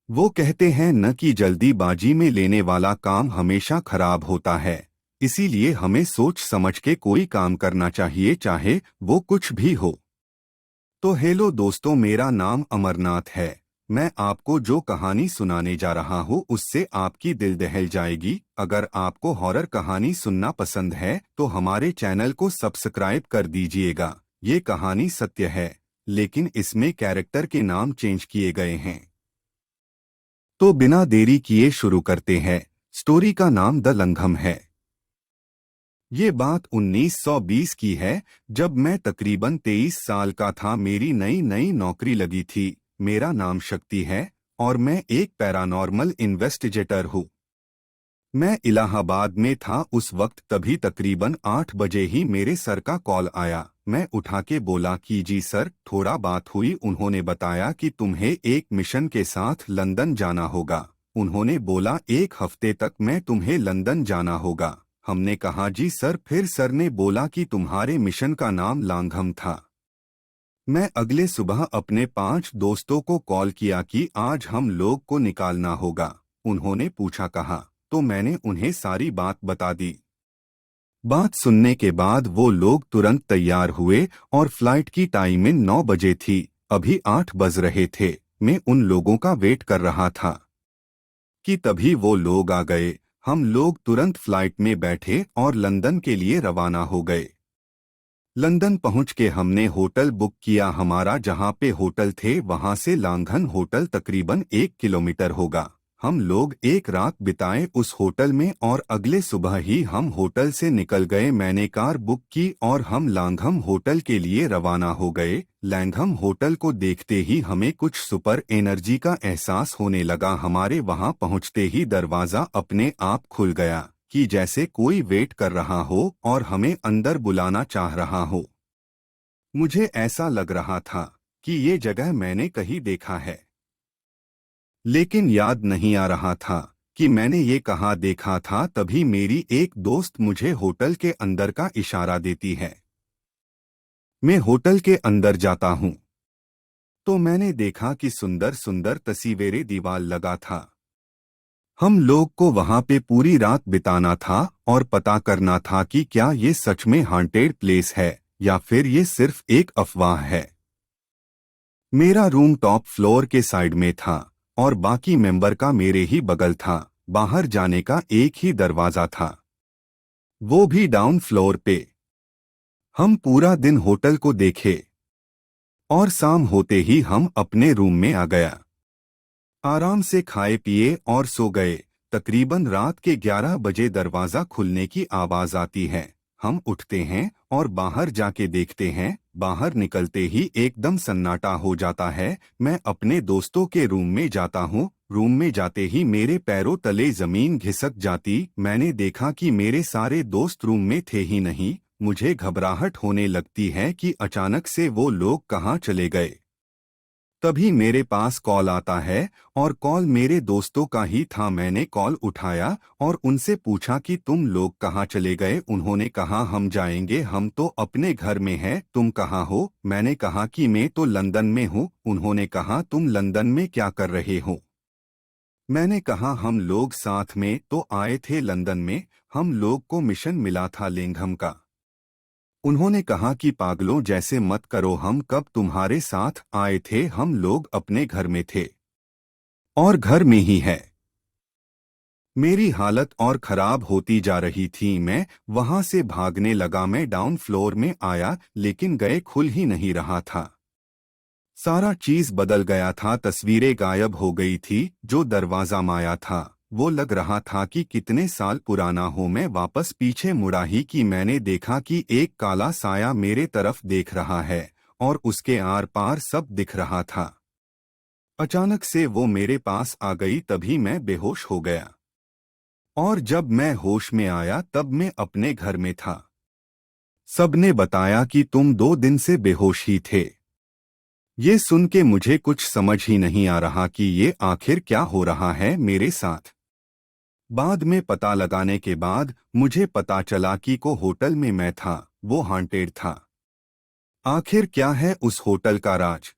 वो कहते हैं न कि जल्दीबाजी में लेने वाला काम हमेशा खराब होता है। इसीलिए हमें सोच समझ के कोई काम करना चाहिए, चाहे वो कुछ भी हो। तो हेलो दोस्तों, मेरा नाम अमरनाथ है। मैं आपको जो कहानी सुनाने जा रहा हूँ उससे आपकी दिल दहल जाएगी। अगर आपको हॉरर कहानी सुनना पसंद है तो हमारे चैनल को सब्सक्राइब कर दीजिएगा। ये कहानी सत्य है, लेकिन इसमें कैरेक्टर के नाम चेंज किए गए हैं। तो बिना देरी किए शुरू करते हैं। स्टोरी का नाम द लंघम है। ये बात 1920 की है, जब मैं तकरीबन 23 साल का था। मेरी नई नई नौकरी लगी थी। मेरा नाम शक्ति है और मैं एक पैरानॉर्मल इन्वेस्टिगेटर हूँ। मैं इलाहाबाद में था उस वक्त। तभी तकरीबन 8 बजे ही मेरे सर का कॉल आया। मैं उठा के बोला कि जी सर, थोड़ा बात हुई। उन्होंने बताया कि तुम्हें एक मिशन के साथ लंदन जाना होगा। उन्होंने बोला 1 हफ्ते तक मैं तुम्हें लंदन जाना होगा। हमने कहा जी सर। फिर सर ने बोला कि तुम्हारे मिशन का नाम लांघम था। मैं अगले सुबह अपने 5 दोस्तों को कॉल किया कि आज हम लोग को निकालना होगा। उन्होंने पूछा कहाँ, तो मैंने उन्हें सारी बात बता दी। बात सुनने के बाद वो लोग तुरंत तैयार हुए और फ्लाइट की टाइमिंग 9 बजे थी। अभी 8 बज रहे थे। मैं उन लोगों का वेट कर रहा था कि तभी वो लोग आ गए। हम लोग तुरंत फ्लाइट में बैठे और लंदन के लिए रवाना हो गए। लंदन पहुंच के हमने होटल बुक किया। हमारा जहां पे होटल थे वहां से लांघन होटल तकरीबन 1 किलोमीटर होगा। हम लोग एक रात बिताए उस होटल में और अगले सुबह ही हम होटल से निकल गए। मैंने कार बुक की और हम लांघम होटल के लिए रवाना हो गए। लांघम होटल को देखते ही हमें कुछ सुपर एनर्जी का एहसास होने लगा। हमारे वहां पहुंचते ही दरवाजा अपने आप खुल गया कि जैसे कोई वेट कर रहा हो और हमें अंदर बुलाना चाह रहा हो। मुझे ऐसा लग रहा था कि ये जगह मैंने कहीं देखा है, लेकिन याद नहीं आ रहा था कि मैंने ये कहाँ देखा था। तभी मेरी एक दोस्त मुझे होटल के अंदर का इशारा देती है। मैं होटल के अंदर जाता हूँ तो मैंने देखा कि सुंदर सुंदर तस्वीरें दीवार लगा था। हम लोग को वहां पे पूरी रात बिताना था और पता करना था कि क्या ये सच में हॉन्टेड प्लेस है या फिर ये सिर्फ एक अफवाह है। मेरा रूम टॉप फ्लोर के साइड में था और बाकी मेंबर का मेरे ही बगल था। बाहर जाने का एक ही दरवाजा था, वो भी डाउन फ्लोर पे। हम पूरा दिन होटल को देखे और शाम होते ही हम अपने रूम में आ गया। आराम से खाए पिए और सो गए। तकरीबन रात के 11 बजे दरवाजा खुलने की आवाज आती है। हम उठते हैं और बाहर जाके देखते हैं। बाहर निकलते ही एकदम सन्नाटा हो जाता है। मैं अपने दोस्तों के रूम में जाता हूँ। रूम में जाते ही मेरे पैरों तले जमीन घिसक जाती। मैंने देखा कि मेरे सारे दोस्त रूम में थे ही नहीं। मुझे घबराहट होने लगती है कि अचानक से वो लोग कहाँ चले गए। तभी मेरे पास कॉल आता है और कॉल मेरे दोस्तों का ही था। मैंने कॉल उठाया और उनसे पूछा कि तुम लोग कहाँ चले गए। उन्होंने कहा हम जाएंगे, हम तो अपने घर में हैं, तुम कहाँ हो। मैंने कहा कि मैं तो लंदन में हूँ। उन्होंने कहा तुम लंदन में क्या कर रहे हो। मैंने कहा हम लोग साथ में तो आए थे लंदन में, हम लोग को मिशन मिला था लेंघम का। उन्होंने कहा कि पागलों जैसे मत करो, हम कब तुम्हारे साथ आए थे, हम लोग अपने घर में थे और घर में ही है। मेरी हालत और खराब होती जा रही थी। मैं वहां से भागने लगा। मैं डाउन फ्लोर में आया लेकिन गए खुल ही नहीं रहा था। सारा चीज बदल गया था। तस्वीरें गायब हो गई थी। जो दरवाजा माया था वो लग रहा था कि कितने साल पुराना हो। मैं वापस पीछे मुड़ा ही कि मैंने देखा कि एक काला साया मेरे तरफ देख रहा है और उसके आर पार सब दिख रहा था। अचानक से वो मेरे पास आ गई। तभी मैं बेहोश हो गया और जब मैं होश में आया तब मैं अपने घर में था। सबने बताया कि तुम 2 दिन से बेहोश ही थे। ये सुन के मुझे कुछ समझ ही नहीं आ रहा कि ये आखिर क्या हो रहा है मेरे साथ। बाद में पता लगाने के बाद मुझे पता चला कि को होटल में मैं था वो हॉन्टेड था। आखिर क्या है उस होटल का राज।